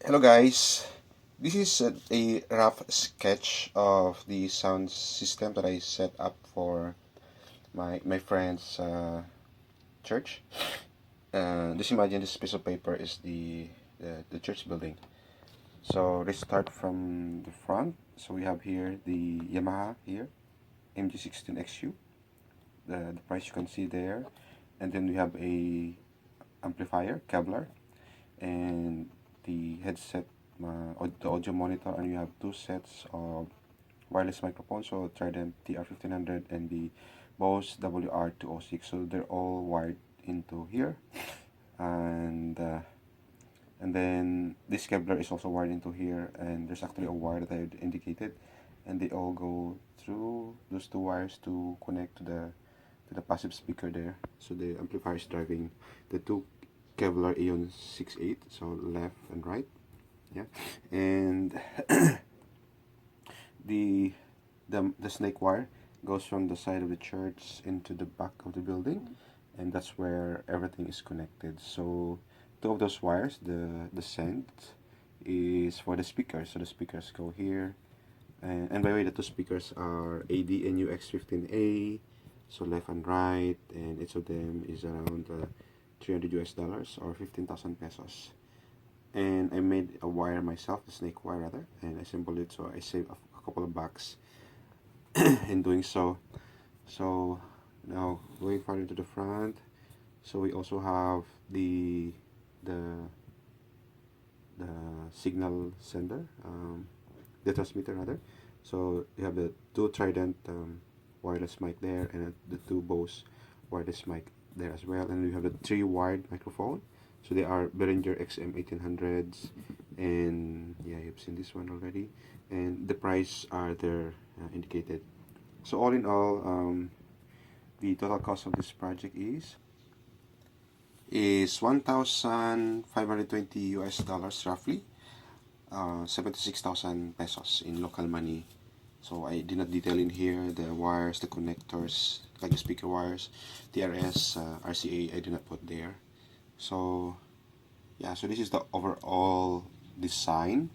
Hello guys, this is a rough sketch of the sound system that I set up for my friend's church. Just imagine this piece of paper is the church building. So let's start from the front. So we have here the Yamaha here, MG16XU, the price you can see there. And then we have a amplifier, Kevlar, and the headset, the audio monitor, and you have two sets of wireless microphones, so Trident TR1500 and the Bose WR206. So they're all wired into here, and uh, and then this Kevlar is also wired into here, and there's actually a wire that I indicated, and they all go through those two wires to connect to the passive speaker there. So the amplifier is driving the two Kevlar Aeon 6.8, so left and right, yeah, and the the snake wire goes from the side of the church into the back of the building, and that's where everything is connected. So two of those wires, the send is for the speakers, so the speakers go here, and by the way, the two speakers are ADNU X15A, so left and right, and each of them is around $300 or 15,000 pesos. And I made a wire myself, the snake wire rather, and I assembled it, so I saved a couple of bucks in doing so. So now going far into the front, so we also have the the signal sender, the transmitter rather. So you have the two Trident wireless mic there, and the two Bose wireless mic there as well, and we have the three wired microphone. So they are Behringer XM1800s, and yeah, you've seen this one already, and the price are there indicated. So all in all, the total cost of this project is 1,520 US dollars roughly, 76,000 pesos in local money. So I did not detail in here the wires, the connectors, like the speaker wires, TRS, RCA, I did not put there. So yeah, so this is the overall design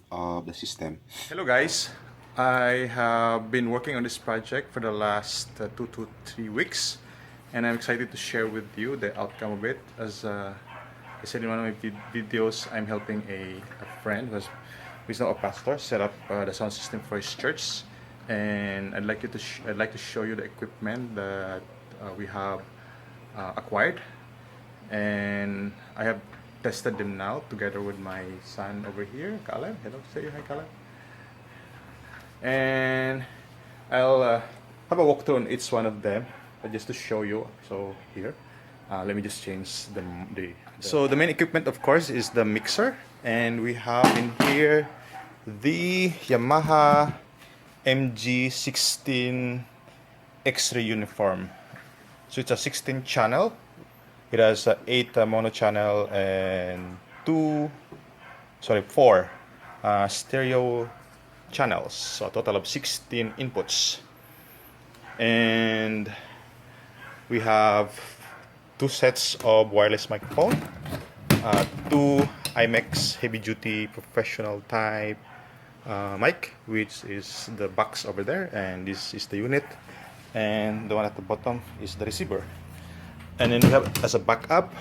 of the system. Hello guys, I have been working on this project for the last 2 to 3 weeks, and I'm excited to share with you the outcome of it. As I said in one of my videos, I'm helping a friend who's now a pastor set up the sound system for his church, and I'd like to show you the equipment that we have acquired, and I have tested them now together with my son over here, Caleb. Hello, say hi, Caleb. And I'll have a walkthrough on each one of them just to show you. So here, let me just change the. So the main equipment, of course, is the mixer, and we have in here the Yamaha MG16 X-ray uniform. So it's a 16 channel. It has 8 mono channel and 4 stereo channels, so a total of 16 inputs. And we have 2 sets of wireless microphone, 2 IMEX heavy duty professional type mic, which is the box over there, and this is the unit, and the one at the bottom is the receiver. And then we have as a backup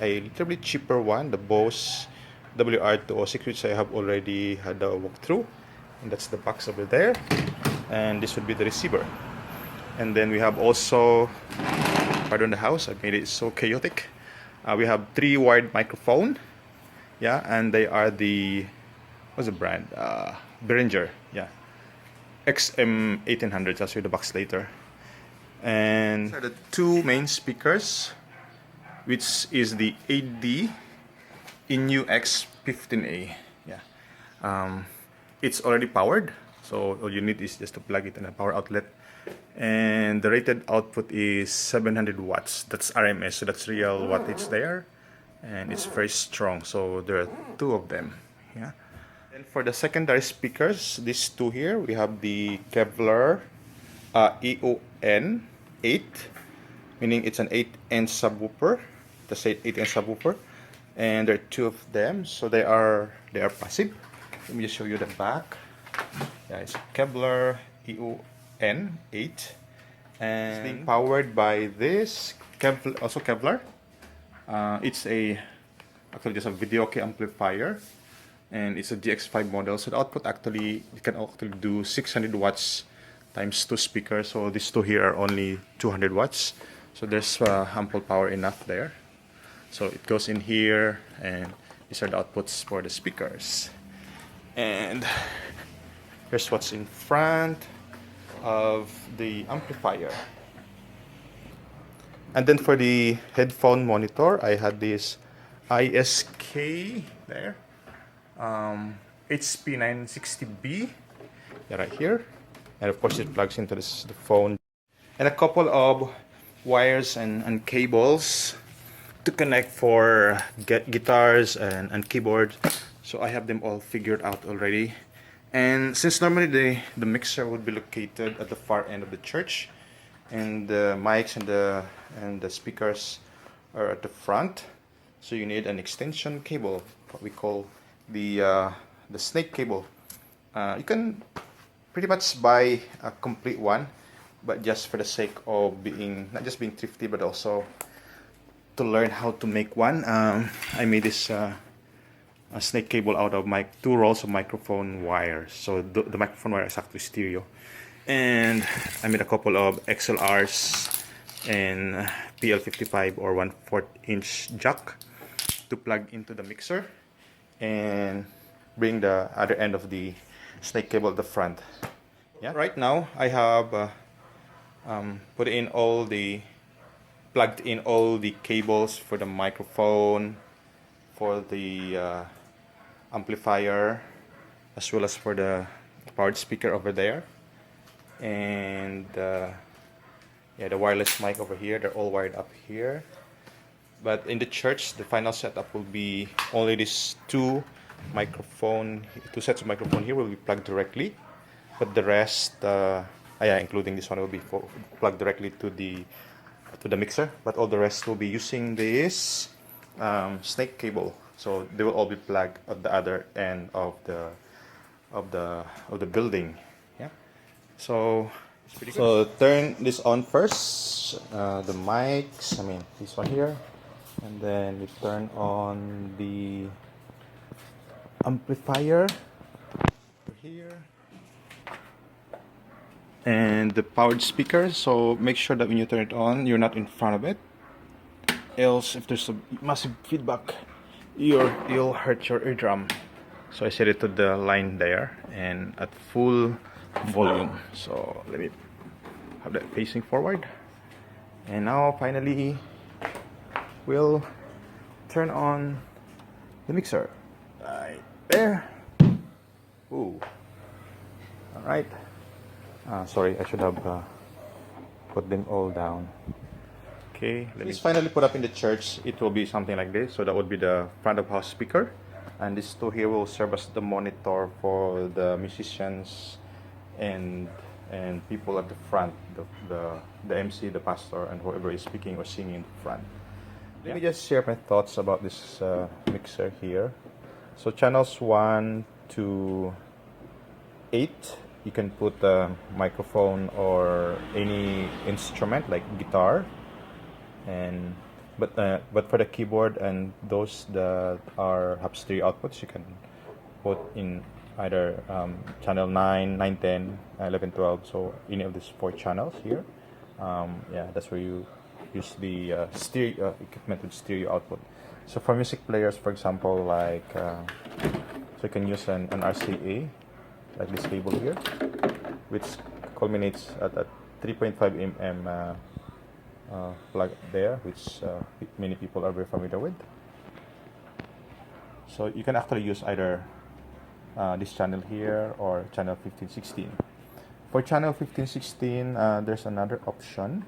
a little bit cheaper one, the Bose WR206, which I have already had a walkthrough, and that's the box over there, and this would be the receiver. And then we have also, pardon the house, I made it so chaotic, we have 3 wired microphone, yeah, and they are the, what's the brand, Behringer, yeah, XM1800. I'll show you the box later. And these are the 2 main speakers, which is the AD INU X15A. Yeah, it's already powered, so all you need is just to plug it in a power outlet, and the rated output is 700 watts. That's RMS, so that's real wattage there, and it's very strong. So there are 2 of them. Yeah. And for the secondary speakers, these 2 here, we have the Kevlar EON 8, meaning it's an 8-inch subwoofer. The 8-inch subwoofer, and there are two of them, so they are passive. Let me just show you the back. Yeah, it's Kevlar EON 8, and it's being powered by this also Kevlar. It's actually just a Videoke amplifier, and it's a GX5 model. So the output actually, you can actually do 600 watts times 2 speakers. So these two here are only 200 watts. So there's ample power enough there. So it goes in here, and these are the outputs for the speakers. And here's what's in front of the amplifier. And then for the headphone monitor, I had this ISK there, HP960B, yeah, right here. And of course it plugs into the phone. And a couple of wires and cables to connect for guitars and keyboard. So I have them all figured out already. And since normally the mixer would be located at the far end of the church, and the mics and the speakers are at the front, so you need an extension cable, what we call the snake cable. You can pretty much buy a complete one, but just for the sake of being not just being thrifty, but also to learn how to make one, I made this a snake cable out of my 2 rolls of microphone wires. So the microphone wire is actually stereo, and I made a couple of XLRs and PL55 or 1/4 inch jack to plug into the mixer and bring the other end of the snake cable at the front. Yeah, right now I have plugged in all the cables for the microphone, for the amplifier, as well as for the powered speaker over there, and yeah, the wireless mic over here. They're all wired up here. But in the church, the final setup will be only these two sets of microphone here will be plugged directly, but the rest, yeah, including this one, will be plugged directly to the mixer. But all the rest will be using this snake cable, so they will all be plugged at the other end of the building. Yeah, so it's pretty good. So turn this on first, the mics. I mean this one here, and then we turn on the amplifier over here and the powered speaker. So make sure that when you turn it on, you're not in front of it, else if there's a massive feedback, you'll hurt your eardrum. So I set it to the line there and at full volume. So let me have that facing forward, and now finally we'll turn on the mixer right there. Ooh, all right. Sorry, I should have put them all down. Okay, let me finally put up in the church. It will be something like this. So that would be the front of house speaker, and these two here will serve as the monitor for the musicians and people at the front, the MC, the pastor, and whoever is speaking or singing in the front. Let me just share my thoughts about this mixer here. So channels 1 to 8, you can put a microphone or any instrument like guitar, and but for the keyboard and those that have stereo outputs, you can put in either channel 9, 9, 10, 11, 12, so any of these 4 channels here. Yeah, that's where you use the stereo equipment with stereo output. So for music players, for example, like so you can use an RCA like this cable here, which culminates at a 3.5 mm plug there, which many people are very familiar with. So you can actually use either this channel here or channel 1516. For channel 1516, there's another option.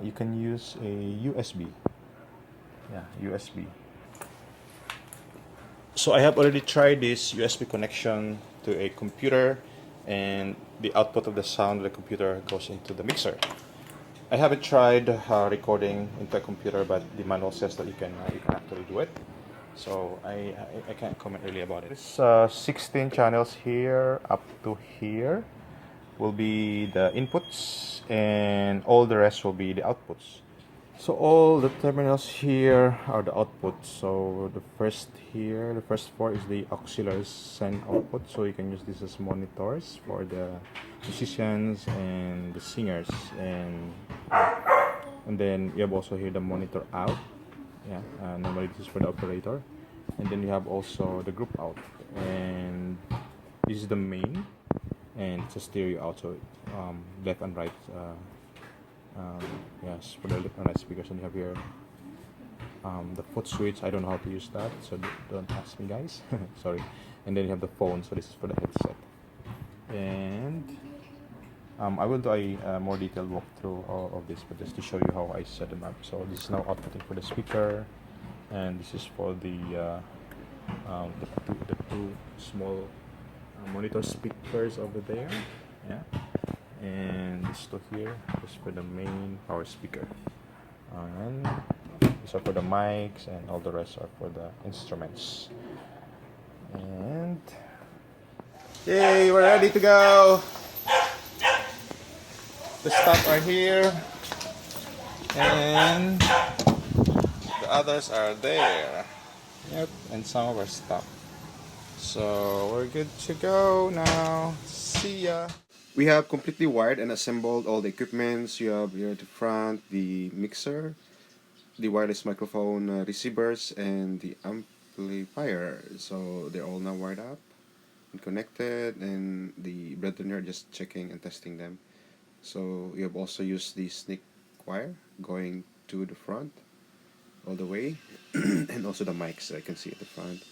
You can use a USB. Yeah, USB. So I have already tried this USB connection to a computer, and the output of the sound of the computer goes into the mixer. I haven't tried recording into a computer, but the manual says that you can actually do it. So I can't comment really about it. There's 16 channels here up to here will be the inputs, and all the rest will be the outputs. So all the terminals here are the outputs. So the first four is the auxiliary send output. So you can use this as monitors for the musicians and the singers, and then you have also here the monitor out. Yeah, normally this is for the operator, and then you have also the group out, and this is the main, and it's a stereo out, so left and right. Yes, for the left and right speakers, and you have here the foot switch. I don't know how to use that, so don't ask me, guys. Sorry. And then you have the phone, so this is for the headset. And I will do a more detailed walkthrough of this, but just to show you how I set them up. So this is now outputting for the speaker, and this is for the two small monitor speakers over there. Yeah. And this two here is for the main power speaker, and these are for the mics, and all the rest are for the instruments. And yay, we're ready to go. The stuff are here, and the others are there. Yep, and some of our stuff. So we're good to go now. See ya. We have completely wired and assembled all the equipments. You have here at the front the mixer, the wireless microphone receivers, and the amplifier. So they're all now wired up and connected, and the brethren are just checking and testing them. So you have also used the snake wire going to the front all the way, and also the mics I can see at the front,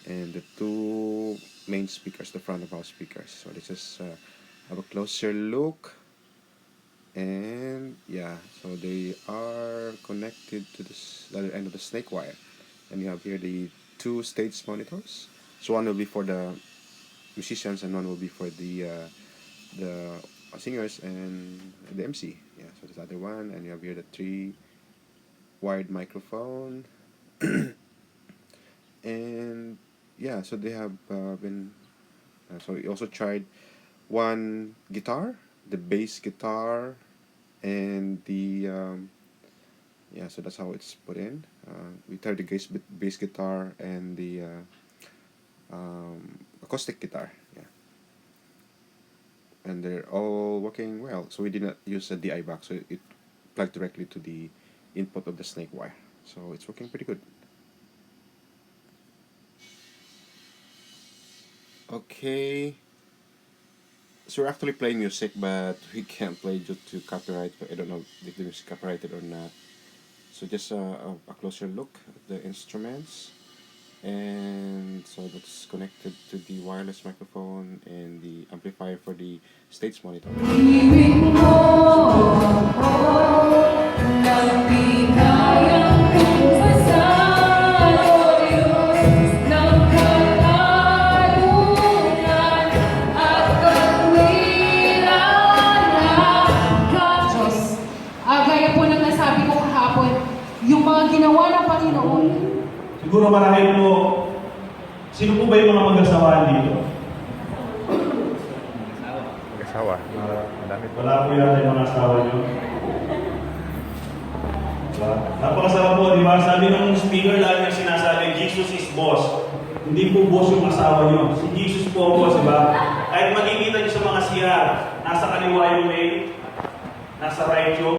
and the two main speakers, the front of our speakers. So this is have a closer look, and yeah, so they are connected to the other end of the snake wire, and you have here the two stage monitors. So one will be for the musicians, and one will be for the singers and the MC. Yeah, so there's the other one, and you have here the 3 wired microphone. And yeah, so they have been so we also tried one guitar, the bass guitar, and the yeah, so that's how it's put in. We tried the bass guitar and the acoustic guitar. Yeah, and they're all working well. So we did not use a DI box, so it plugged directly to the input of the snake wire. So it's working pretty good. Okay. So we're actually playing music, but we can't play due to copyright. I don't know if the music copyrighted or not. So just a closer look at the instruments, and so that's connected to the wireless microphone and the amplifier for the stage monitor. Yung mga ginawa ng Panginoon. Siguro marahil po, sino po ba yung mga mag-asawa dito? Mag-asawa. Madami po. Wala po yata yung mga asawa nyo. Diba? Napakasarap po, di ba? Sabi ng speaker lagi yung sinasabi, Jesus is boss. Hindi po boss yung asawa nyo. Si Jesus po ang boss, di ba? Kahit makikita nyo sa mga CR, nasa kaliwa yung mail, nasa right yung